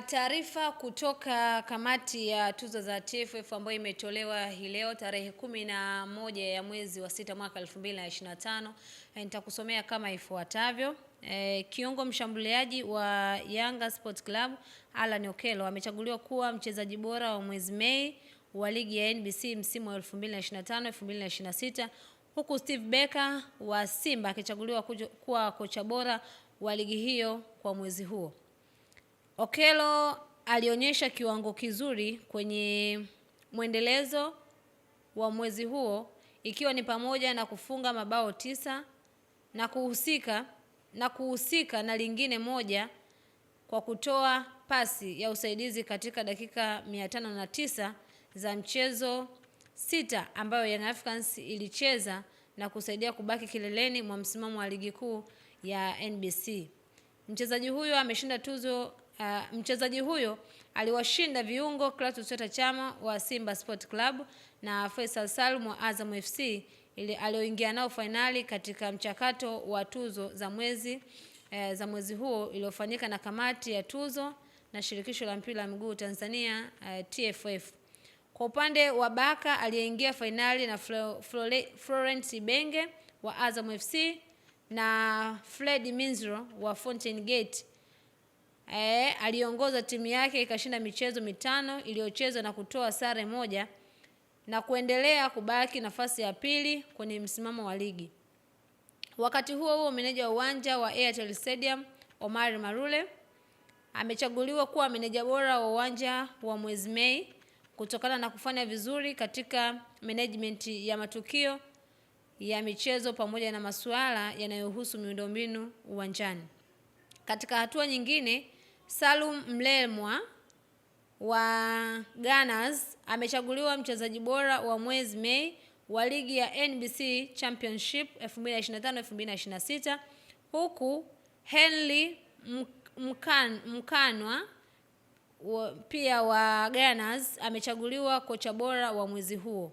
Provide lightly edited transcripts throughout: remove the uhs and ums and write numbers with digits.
Taarifa kutoka kamati ya tuzo za TFF ambayo imetolewa hii leo tarehe 11 ya mwezi wa 6 mwaka 2025. Nitakusomea kama ifuatavyo. Kiungo mshambuliaji wa Yanga Sports Club Alan Okello amechaguliwa kuwa mchezaji bora wa mwezi Mei wa ligi ya NBC msimu wa 2025-2026, huku Steve Barker wa Simba akichaguliwa kuwa kocha bora wa ligi hiyo kwa mwezi huo. Okello alionyesha kiwango kizuri kwenye mwendelezo wa mwezi huo, ikiwa ni pamoja na kufunga mabao 9 na kuhusika na lingine moja kwa kutoa pasi ya usaidizi katika dakika 509 za mchezo 6 ambayo Young Africans ilicheza na kusaidia kubaki kileleni mwa msimamo wa ligi kuu ya NBC. Mchezaji huyo aliwashinda viungo Clatous Chota Chama wa Simba Sport Club na Faisal Salum wa Azam FC alioingia nao finali katika mchakato wa tuzo za mwezi huo iliyofanyika na kamati ya tuzo na shirikisho la mpira wa miguu Tanzania TFF. Kwa upande wa Barker aliyeingia finali na Florent Ibenge wa Azam FC na Fred Minziro wa Fountain Gate. Aliongoza timu yake ikashinda michezo 5 iliyochezwa na kutoa sare moja na kuendelea kubaki nafasi ya pili kwenye msimamo wa ligi. Wakati huo meneja wa uwanja wa Airtel Stadium Omar Marule amechaguliwa kuwa meneja bora wa uwanja wa mwezi Mei kutokana na kufanya vizuri katika management ya matukio ya michezo pamoja na masuala yanayohusu miundombinu uwanjani. Katika hatua nyingine, Salum Mlemwa wa Gunners amechaguliwa mchezaji bora wa mwezi Mei wa ligi ya NBC Championship 2025-2026, huku Henry Mkanwa pia wa Gunners amechaguliwa kocha bora wa mwezi huo.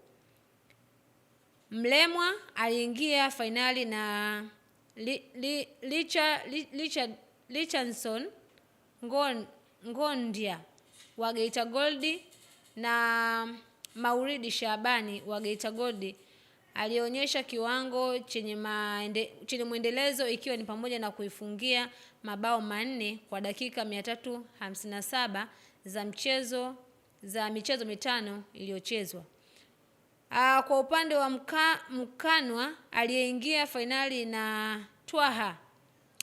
Mlemwa aliingia finali na Richardson Ngondia wa Geita Gold na Mauridi Shabani wa Geita Gold. Alionyesha kiwango chenye mwendelezo ikiwa ni pamoja na kuifungia mabao 4 kwa dakika 357 za michezo 5 iliyochezwa. Kwa upande wa Mkanwa aliyeingia finali na Twaha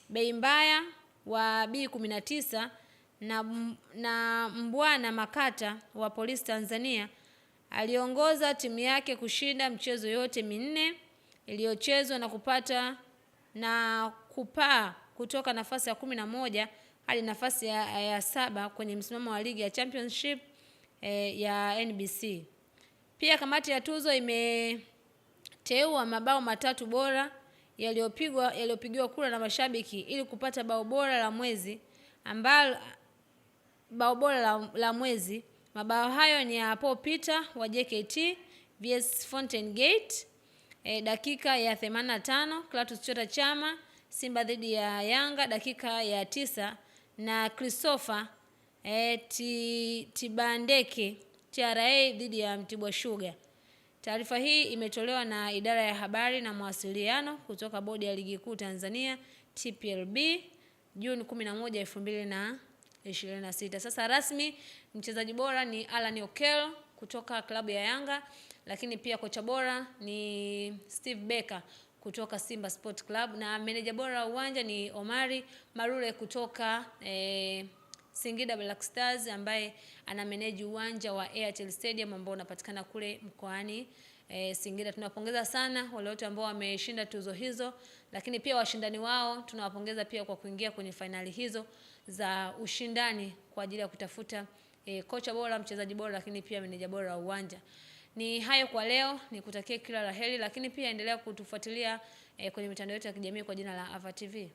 Beimbaya wa B19 na Mbwana Makata wa Polisi Tanzania, aliongoza timu yake kushinda mchezo yote 4 iliyochezwa na kupaa kutoka nafasi ya 11 hadi nafasi ya 7 kwenye msimamo wa ligi ya Championship ya NBC. Pia kamati ya tuzo imeteua mabao 3 bora yaliyopigiwa kura na mashabiki ili kupata bao bora la mwezi. Mabao hayo ni ya Paul Peter wa JKT vs Fountain Gate dakika ya 85, Clatous Chota Chama Simba dhidi ya Yanga dakika ya 9 na Christopher Tibandeke TRA dhidi ya Mtibwa Sugar. Taarifa hii imetolewa na idara ya habari na mawasiliano kutoka bodi ya ligi kuu Tanzania TPLB Juni 11, 2026. Sasa rasmi mchezaji bora ni Alan Okello kutoka klabu ya Yanga, lakini pia kocha bora ni Steve Barker kutoka Simba Sport Club na meneja bora wa uwanja ni Omari Marule kutoka Singida Black Stars ambaye ana manage uwanja wa Airtel Stadium ambao unapatikana kule mkoani Singida. Tunawapongeza sana wale wote ambao wameshinda tuzo hizo, lakini pia washindani wao tunawapongeza pia kwa kuingia kwenye finali hizo za ushindani kwa ajili ya kutafuta kocha bora, mchezaji bora, lakini pia meneja bora wa uwanja. Ni hayo kwa leo, nikutakie kila la heri, lakini pia endelea kutufuatilia kwenye mitandao yetu ya kijamii kwa jina la Ava TV.